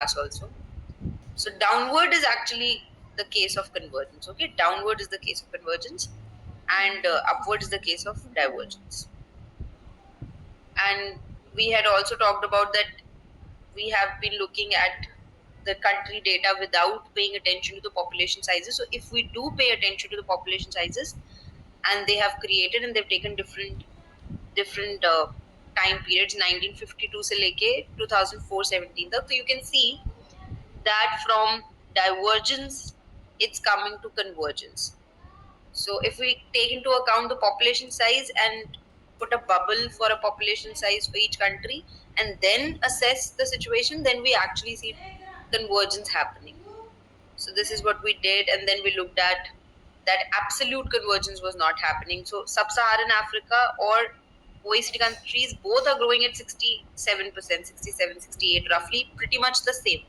also. So downward is actually the case of convergence. Okay, downward is the case of convergence, and upward is the case of divergence. And we had also talked about that we have been looking at the country data without paying attention to the population sizes. So if we do pay attention to the population sizes, and they have created and they've taken different time periods 1952 से लेके 2004-17 तक, तो you can see that from divergence it's coming to convergence. So if we take into account the population size and put a bubble for a population size for each country and then assess the situation, then we actually see convergence happening. So this is what we did, and then we looked at that absolute convergence was not happening. So sub-Saharan Africa or OECD countries both are growing at 67%, 67, 68, roughly pretty much the same.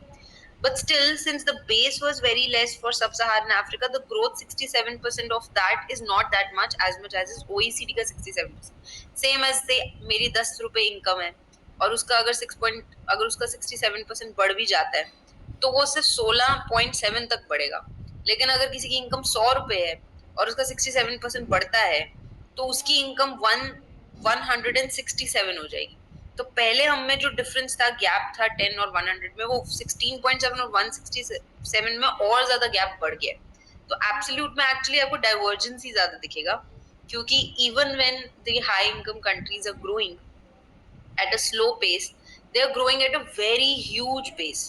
But still, since the base was very less for sub-Saharan Africa, the growth 67% of that is not that much as is OECD का 67%. Same as say मेरी 10 रुपए income है और उसका अगर उसका 67% बढ़ भी जाता है तो वो सिर्फ 16.7 तक बढ़ेगा. लेकिन अगर किसी की इनकम 100 रुपए है और उसका 67% बढ़ता है तो उसकी इनकम 167 हो जाएगी. तो पहले हम में जो डिफरेंस था, गैप था 10 और 100 में, वो 16.7 और 167 में और ज्यादा गैप बढ़ गया. तो एब्सोल्यूट में एक्चुअली आपको डाइवर्जेंस ही ज्यादा दिखेगा, क्योंकि even when the high income countries are growing at a slow pace, they are growing at a very huge pace.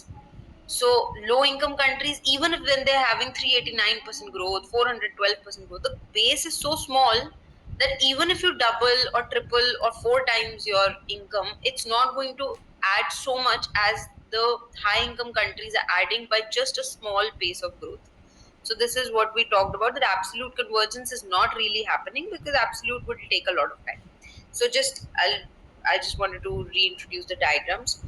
So low income countries, even if when they're having 389% growth, 412% growth, the base is so small that even if you double or triple or 4 times your income, it's not going to add so much as the high income countries are adding by just a small pace of growth. So this is what we talked about, that absolute convergence is not really happening because absolute would take a lot of time. So I just wanted to reintroduce the diagrams.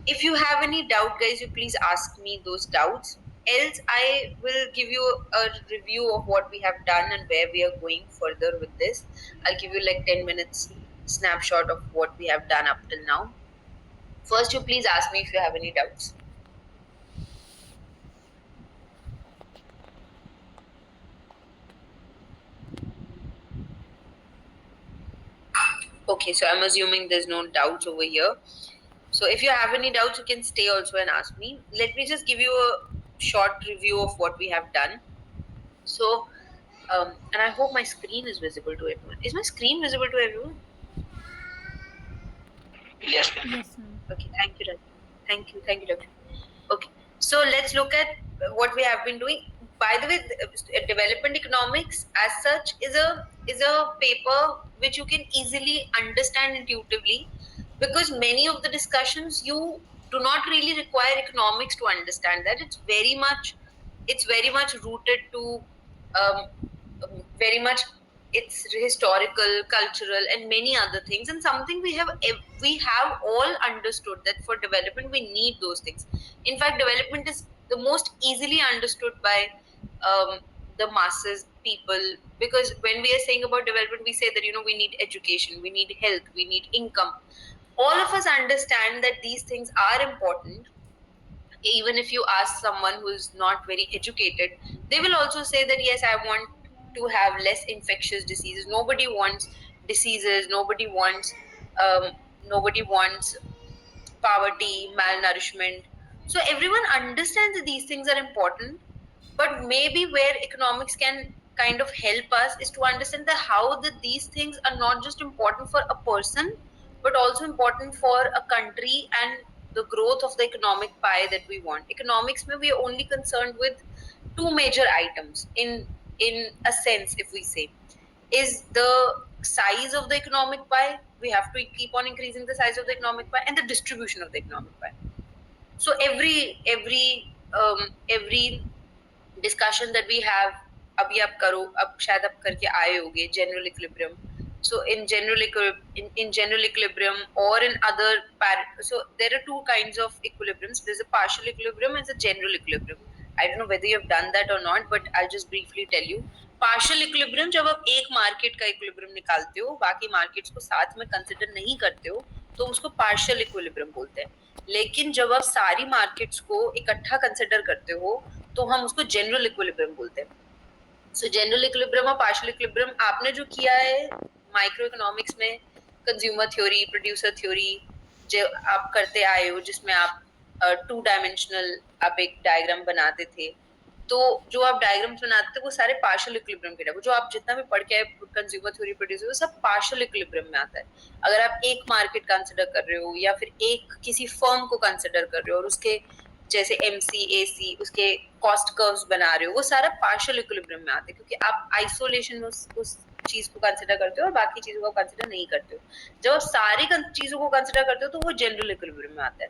If you have any doubt, guys, you please ask me those doubts. Else I will give you a review of what we have done and where we are going further with this. I'll give you like 10 minutes snapshot of what we have done up till now. First, you please ask me if you have any doubts. Okay, so I'm assuming there's no doubts over here. So if you have any doubts, you can stay also and ask me. Let me just give you a short review of what we have done. So, and I hope my screen is visible to everyone. Is my screen visible to everyone? Yes. Yes, ma'am. Okay, thank you, Ravi. Thank you, Ravi. Okay, so let's look at what we have been doing. By the way, development economics as such is a paper which you can easily understand intuitively, because many of the discussions you do not really require economics to understand that. It's very much rooted to very much it's historical, cultural, and many other things, and something we have all understood that for development we need those things. In fact, development is the most easily understood by the masses people, because when we are saying about development, we say that we need education, we need health, we need income. All of us understand that these things are important. Even if you ask someone who is not very educated, they will also say that yes, I want to have less infectious diseases. Nobody wants diseases, nobody wants poverty, malnourishment. So everyone understands that these things are important, but maybe where economics can kind of help us is to understand that how that these things are not just important for a person, but also important for a country and the growth of the economic pie that we want. Economics may we are only concerned with two major items in a sense, if we say, is the size of the economic pie. We have to keep on increasing the size of the economic pie and the distribution of the economic pie. So every discussion that we have, अभी आप करो, अब शायद आप करके आए होगे general equilibrium. So in general equilibrium or in other so there are two kinds of equilibriums. There's a partial equilibrium and a general equilibrium. I don't know whether you have done that or not, but I'll just briefly tell you. Partial equilibrium, जब आप एक market का equilibrium निकालते हो, बाकी markets को साथ में कंसिडर नहीं करते हो, तो उसको पार्शियल इक्विलिब्रियम बोलते हैं. लेकिन जब आप सारी मार्केट्स को इकट्ठा कंसिडर करते हो तो हम उसको जनरल इक्विलिब्रियम बोलते हैं. सो जनरल इक्विलिब्रियम और पार्शियल इक्विलिब्रियम आपने जो किया है माइक्रो इकोनॉमिक्स में, कंज्यूमर थ्योरी, प्रोड्यूसर थ्योरी जो आप करते आए हो, जिसमें आप 2 डायमेंशनल आप एक डायग्राम बनाते थे, तो जो आप डायग्राम्स बनाते थे वो सारे पार्शियल इक्विलिब्रियम के टाइप, जो आप जितना भी पढ़ के आए कंज्यूमर थ्योरी, प्रोड्यूसर, वो सब पार्शियल इक्विलिब्रियम में आता है. अगर आप एक मार्केट कंसिडर कर रहे हो या फिर एक किसी फर्म को कंसिडर कर रहे हो और उसके जैसे एमसी एसी उसके कॉस्ट कर्व्स बना रहे हो, वो सारा पार्शियल इक्विलिब्रियम में आते हैं, क्योंकि आप आइसोलेशन में उस चीज को कंसिडर करते हो और बाकी चीजों को कंसिडर नहीं करते हो. जब आप सारी चीजों को कंसिडर करते हो तो वो जनरल इक्विलिब्रियम में आता है.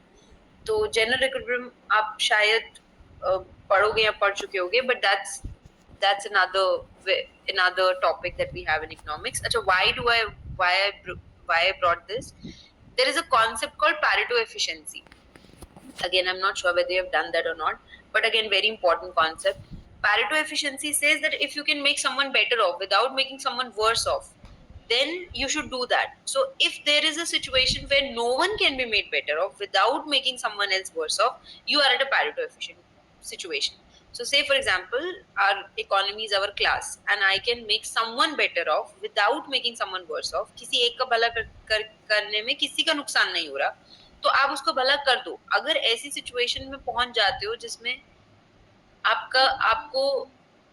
तो जनरल इक्विलिब्रियम आप शायद पढ़ोगे या पढ़ चुके होगे, but that's another topic that we have in economics. अच्छा, why I brought this? There is a concept called Pareto efficiency. Again, I'm not sure whether you have done that or not, but again, very important concept. Pareto efficiency says that if you can make someone better off without making someone worse off, then you should do that. So if there is a situation where no one can be made better off without making someone else worse off, you are at a Pareto efficient situation. So say for example, our economy is our class and I can make someone better off without making someone worse off. किसी एक का भला करने में किसी का नुकसान नहीं हो रहा, तो आप उसको भला कर दो. अगर ऐसी सिचुएशन में पहुंच जाते हो जिसमें आपका आपको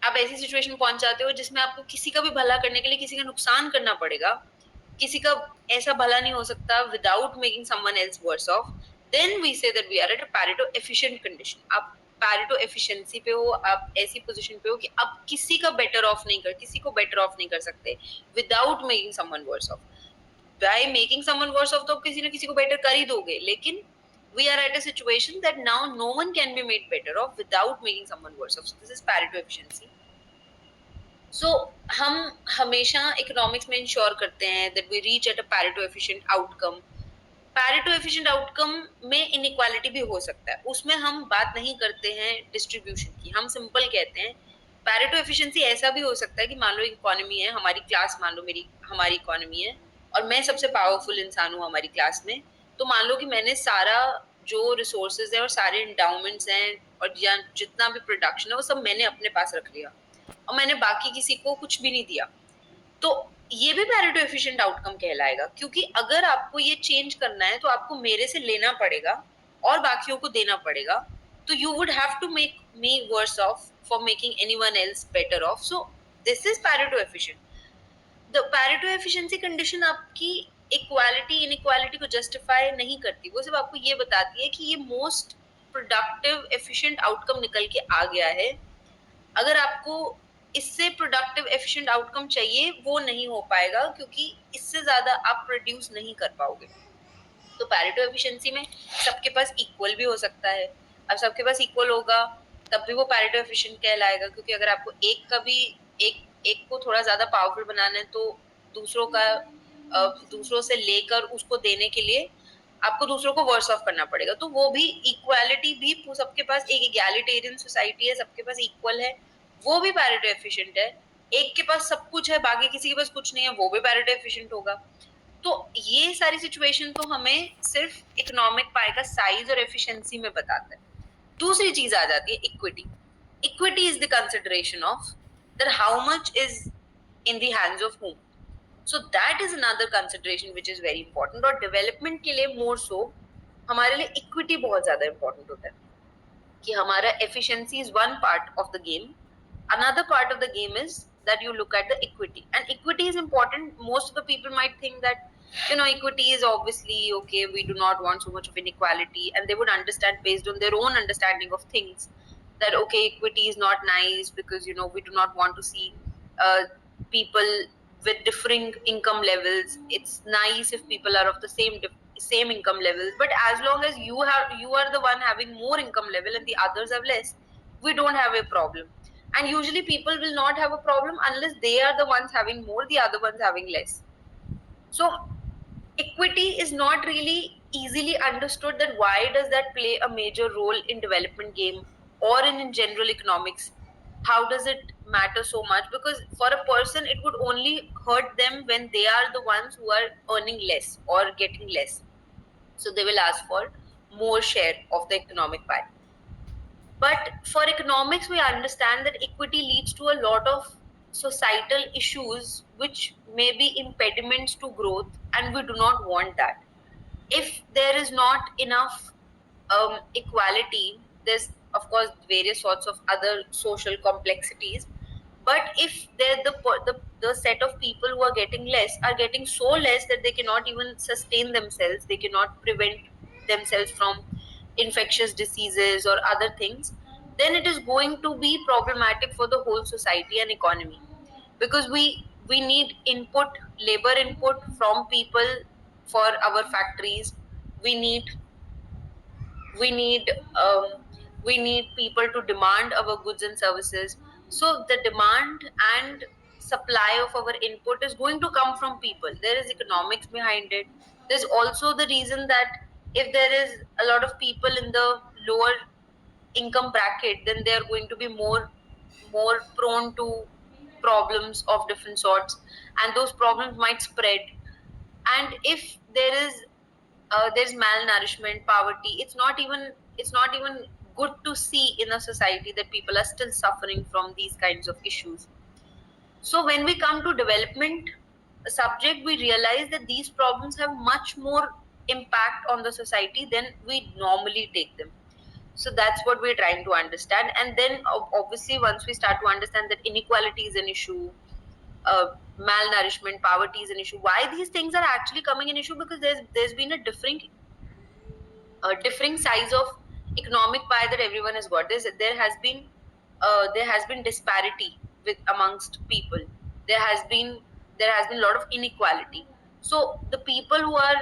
आप ऐसी सिचुएशन में पहुंच जाते हो जिसमें आपको किसी का भी भला करने के लिए किसी का नुकसान करना पड़ेगा, किसी का ऐसा भला नहीं हो सकता without making someone else worse off, then we say that we are at a Pareto efficient condition. आप पैरेटो एफिशिएंसी पे हो, आप ऐसी पोजीशन पे हो कि आप किसी का बेटर ऑफ नहीं कर किसी को बेटर ऑफ नहीं कर सकते without making someone worse off. By making someone worse off तो आप किसी ना किसी को बेटर कर ही दोगे, लेकिन we are at a situation that now no one can be made better off without making someone worse off. So this is Pareto efficiency. So हम हमेशा इकोनॉमिक्स में इंश्योर करते हैं that we reach at a Pareto efficient outcome. Pareto efficient outcome में inequality भी हो सकता है, उसमें हम बात नहीं करते हैं डिस्ट्रीब्यूशन की, हम सिंपल कहते हैं पैरेटो एफिशिएंसी. ऐसा भी हो सकता है कि मान लो इकोनॉमी है, हमारी क्लास मान लो हमारी इकोनॉमी है और मैं सबसे पावरफुल इंसान हूँ हमारी क्लास में, तो मान लो कि मैंने सारा जो रिसोर्सेज है और सारे इंडाउमेंट्स हैं और जितना भी प्रोडक्शन है वो सब मैंने अपने पास रख लिया और मैंने बाकी किसी को कुछ भी नहीं दिया, तो ये भी पैरेटो एफिशिएंट आउटकम कहलाएगा. क्योंकि अगर आपको ये चेंज करना है तो आपको मेरे से लेना पड़ेगा और बाकियों को देना पड़ेगा, तो you would have to make me worse off for making anyone else better off. So this is Pareto efficient. The Pareto efficiency condition आपकी इक्वालिटी इनइक्वालिटी को जस्टिफाई नहीं करती, वो सिर्फ आपको ये बताती है कि ये मोस्ट प्रोडक्टिव एफिशिएंट आउटकम निकल के आ गया है. अगर आपको इससे प्रोडक्टिव एफिशिएंट आउटकम चाहिए वो नहीं हो पाएगा, क्योंकि इससे ज्यादा आप प्रोड्यूस नहीं कर पाओगे. तो पैरेटो एफिशिएंसी में सबके पास इक्वल भी हो सकता है. अब सबके पास इक्वल होगा तब भी वो पैरेटो एफिशिएंट कहलाएगा, क्योंकि अगर आपको एक को थोड़ा ज्यादा पावरफुल बनाना है तो दूसरों से लेकर उसको देने के लिए आपको दूसरों को वर्स ऑफ करना पड़ेगा. तो वो भी इक्वालिटी भी सबके पास एक इगैलिटेरियन सोसाइटी है, सबके पास इक्वल है, वो भी पैरेटो एफिशिएंट है. एक के पास सब कुछ है बाकी किसी के पास कुछ नहीं है, वो भी पैरेटो एफिशिएंट होगा. तो ये सारी सिचुएशन तो हमें सिर्फ इकोनॉमिक पाई का साइज और एफिशिएंसी में बताता है. दूसरी चीज आ जाती है equity. Equity is the consideration of that how much is in the hands of whom. So that is another consideration which is very important. और डेवलपमेंट के लिए मोर सो हमारे लिए इक्विटी बहुत ज्यादा इंपॉर्टेंट होता है कि हमारा efficiency is one part of the game. Another part of the game is that you look at the equity, and equity is important. Most of the people might think that equity is obviously okay, we do not want so much of inequality, and they would understand based on their own understanding of things that okay, equity is not nice because we do not want to see people with differing income levels. It's nice if people are of the same income levels, but as long as you are the one having more income level and the others have less, we don't have a problem. And usually people will not have a problem unless they are the ones having more, the other ones having less. So equity is not really easily understood, that why does that play a major role in development game or in general economics. How does it matter so much? Because for a person it would only hurt them when they are the ones who are earning less or getting less, so they will ask for more share of the economic pie. But for economics, we understand that equity leads to a lot of societal issues which may be impediments to growth, and we do not want that. If there is not enough equality, there's of course various sorts of other social complexities. But if the set of people who are getting less are getting so less that they cannot even sustain themselves, they cannot prevent themselves from infectious diseases or other things, then it is going to be problematic for the whole society and economy, because we need input, labor input from people for our factories. We need we need um, we need people to demand our goods and services. So the demand and supply of our input is going to come from people. There is economics behind it. There's also the reason that if there is a lot of people in the lower income bracket, then they are going to be more prone to problems of different sorts, and those problems might spread. And if there's malnourishment, poverty, it's not even good to see in a society that people are still suffering from these kinds of issues. So when we come to development subject, we realize that these problems have much more impact on the society than we normally take them. So that's what we're trying to understand. And then obviously once we start to understand that inequality is an issue, malnourishment, poverty is an issue, why these things are actually coming an issue, because there's been a differing size of economic pie that everyone has got. There has been disparity with amongst people. There has been a lot of inequality. So the people who are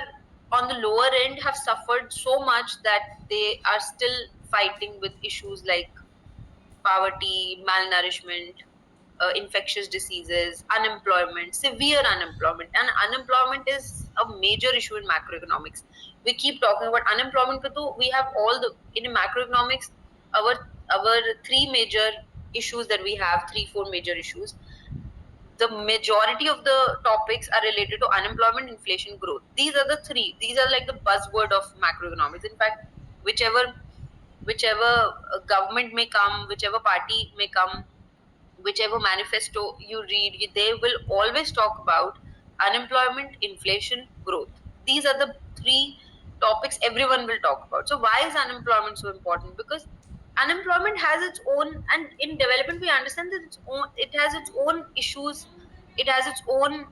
on the lower end have suffered so much that they are still fighting with issues like poverty, malnourishment, infectious diseases, unemployment, severe unemployment. And unemployment is a major issue in macroeconomics. We keep talking about unemployment, but we have all the in macroeconomics, our three major issues that we have, three, four major issues. The majority of the topics are related to unemployment, inflation, growth. These are the three. These are like the buzzword of macroeconomics. In fact, whichever government may come, whichever party may come, whichever manifesto you read, they will always talk about unemployment, inflation, growth. These are the three topics everyone will talk about. So, why is unemployment so important? Because unemployment has its own, and in development, we understand that it has its own issues, it has its own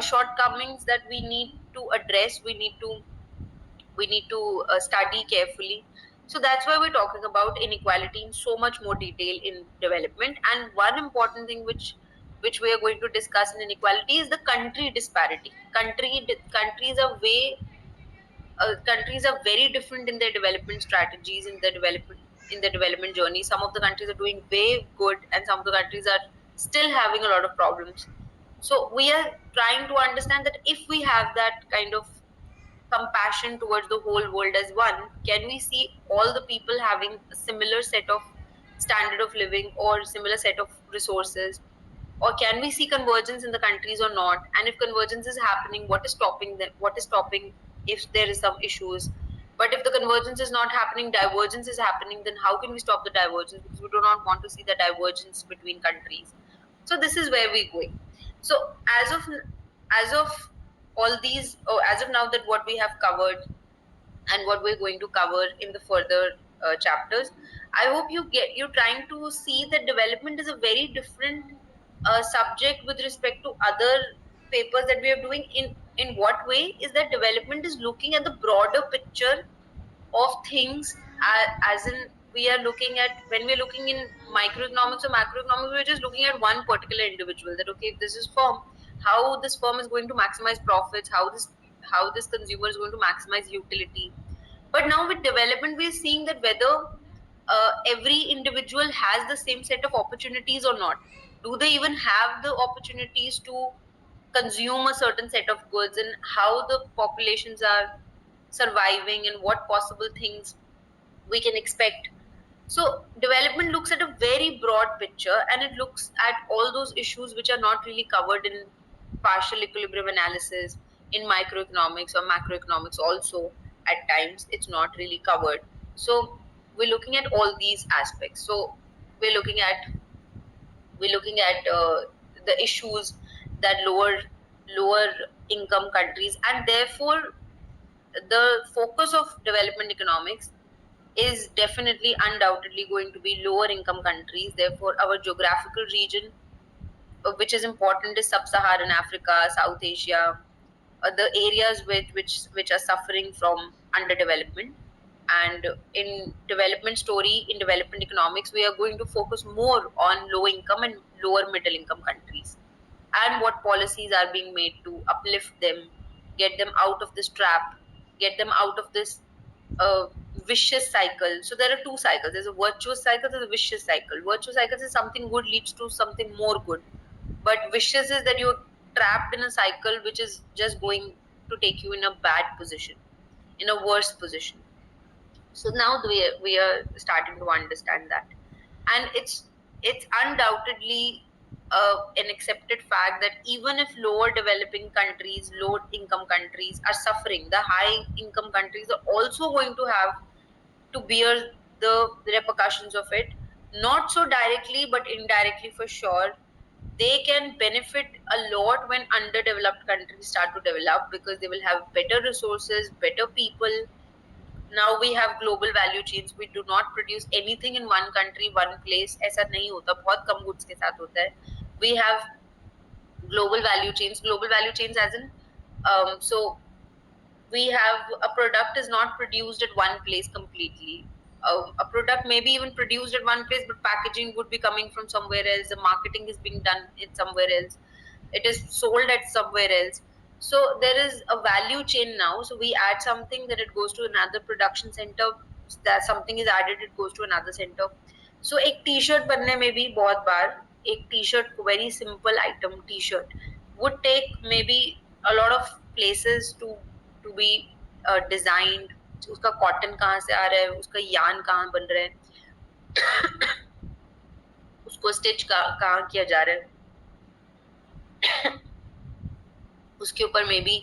shortcomings that we need to address. We need to study carefully. So that's why we're talking about inequality in so much more detail in development. And one important thing which we are going to discuss in inequality is the country disparity. Countries are very different in their development strategies, in the development journey. Some of the countries are doing way good, and some of the countries are still having a lot of problems. So we are trying to understand that if we have that kind of compassion towards the whole world as one, can we see all the people having a similar set of standard of living or similar set of resources? Or can we see convergence in the countries or not? And if convergence is happening, what is stopping them? What is stopping if there is some issues? But if the convergence is not happening, divergence is happening, then how can we stop the divergence? Because we do not want to see the divergence between countries. So this is where we're going. So as of all these, or as of now, that what we have covered and what we're going to cover in the further chapters, I hope you're trying to see that development is a very different subject with respect to other papers that we are doing. In what way is that development is looking at the broader picture of things, as in we are looking at, when we're looking in microeconomics or macroeconomics, we're just looking at one particular individual, that okay, if this is firm, how this firm is going to maximize profits, how this consumer is going to maximize utility. But now with development, we're seeing that whether every individual has the same set of opportunities or not. Do they even have the opportunities to consume a certain set of goods, and how the populations are surviving, and what possible things we can expect. So development looks at a very broad picture, and it looks at all those issues which are not really covered in partial equilibrium analysis, in microeconomics or macroeconomics also. at times it's not really covered. So we're looking at all these aspects. So we're looking at the issues that lower income countries, and therefore the focus of development economics is definitely undoubtedly going to be lower income countries. Therefore our geographical region, which is important, is sub-Saharan Africa, South Asia, the areas which are suffering from underdevelopment. And in development story, in development economics, we are going to focus more on low income and lower middle income countries, and what policies are being made to uplift them, get them out of this trap, get them out of this uh, vicious cycle. So there are two cycles. There's a virtuous cycle, there's a vicious cycle. Virtuous cycle is something good leads to something more good, but vicious is that you're trapped in a cycle which is just going to take you in a bad position, in a worse position. So now we are starting to understand that, and it's undoubtedly an accepted fact that even if lower developing countries, low income countries are suffering, the high income countries are also going to have to bear the repercussions of it, not so directly but indirectly for sure. They can benefit a lot when underdeveloped countries start to develop, because they will have better resources, better people. Now we have global value chains. We do not produce anything in one country, one place. ऐसा नहीं होता, बहुत कम goods के साथ होता है. We have global value chains. Global value chains as in, so we have a product is not produced at one place completely. A product may be even produced at one place, but packaging would be coming from somewhere else. The marketing is being done in somewhere else. It is sold at somewhere else. So there is a value chain now. So we add something, that it goes to another production center. That something is added, it goes to another center. So एक T-shirt बनने में भी बहुत बार एक T-shirt, very simple item T-shirt would take maybe a lot of places to be designed. उसका cotton कहाँ से आ रहा है, उसका यान कहाँ बन रहा है, उसको स्टिच कहाँ किया जा रहा है, उसके ऊपर मे बी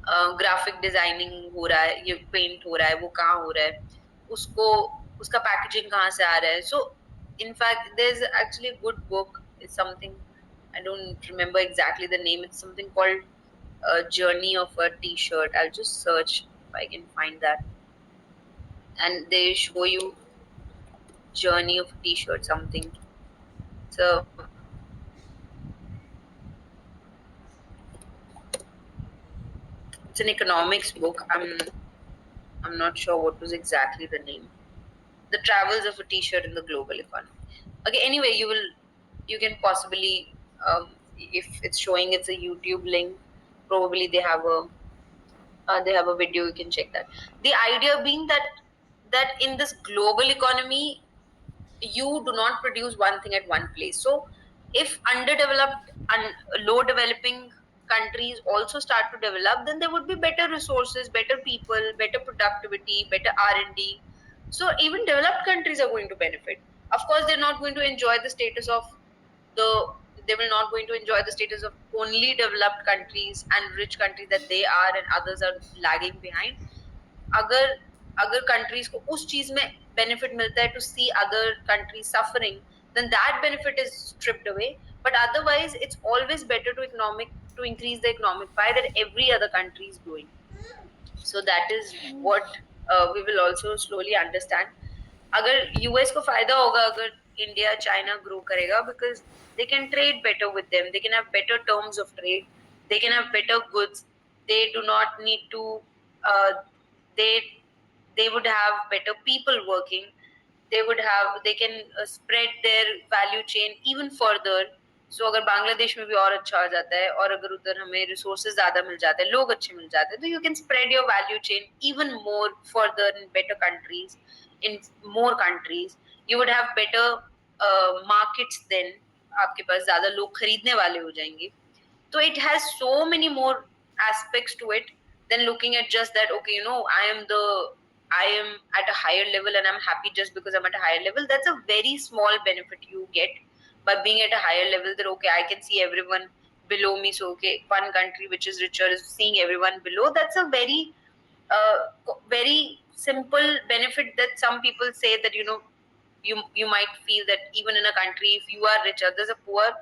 ग्राफिक डिजाइनिंग हो रहा है, ये पेंट हो रहा है, वो कहाँ हो रहा है, उसको उसका पैकेजिंग कहाँ से आ रहा है. सो in fact there's actually a good book. It's something, I don't remember exactly the name. It's something called Journey of a T-shirt. I'll just search if I can find that, and they show you journey of a T-shirt something. So it's an economics book. I'm not sure what was exactly the name. The travels of a T-shirt in the global economy. Okay, anyway, you can possibly, if it's showing, it's a YouTube link. Probably they have a video. You can check that. The idea being that in this global economy, you do not produce one thing at one place. So if underdeveloped and low developing countries also start to develop, then there would be better resources, better people, better productivity, better R&D. So even developed countries are going to benefit. Of course they're not going to enjoy the status of the they will not going to enjoy the status of only developed countries and rich countries that they are, and others are lagging behind. अगर अगर countries को उस चीज में benefit मिलता है, to see other countries suffering, then that benefit is stripped away. But otherwise it's always better to increase the economic pie that every other country is doing. So that is what we will also slowly understand. अगर US को फायदा होगा अगर India China grow करेगा, because they can trade better with them, they can have better terms of trade, they can have better goods, they do not need to uh, they they would have better people working, they can spread their value chain even further. So अगर बांग्लादेश में भी और अच्छा हो जाता है, और अगर उधर हमें रिसोर्सेज ज्यादा मिल जाते हैं, लोग अच्छे मिल जाते हैं, तो you can spread your value chain even more further in better countries, in more countries. You would have better markets then. आपके पास ज्यादा लोग खरीदने वाले हो जाएंगे. So it has so many more aspects to it than looking at just that, okay, I am at a higher level and I'm happy just because I'm at a higher level. That's a very small benefit you get by being at a higher level, that okay, I can see everyone below me. So okay, one country which is richer is seeing everyone below. That's a very very simple benefit that some people say that you might feel that even in a country, if you are rich, others are poor,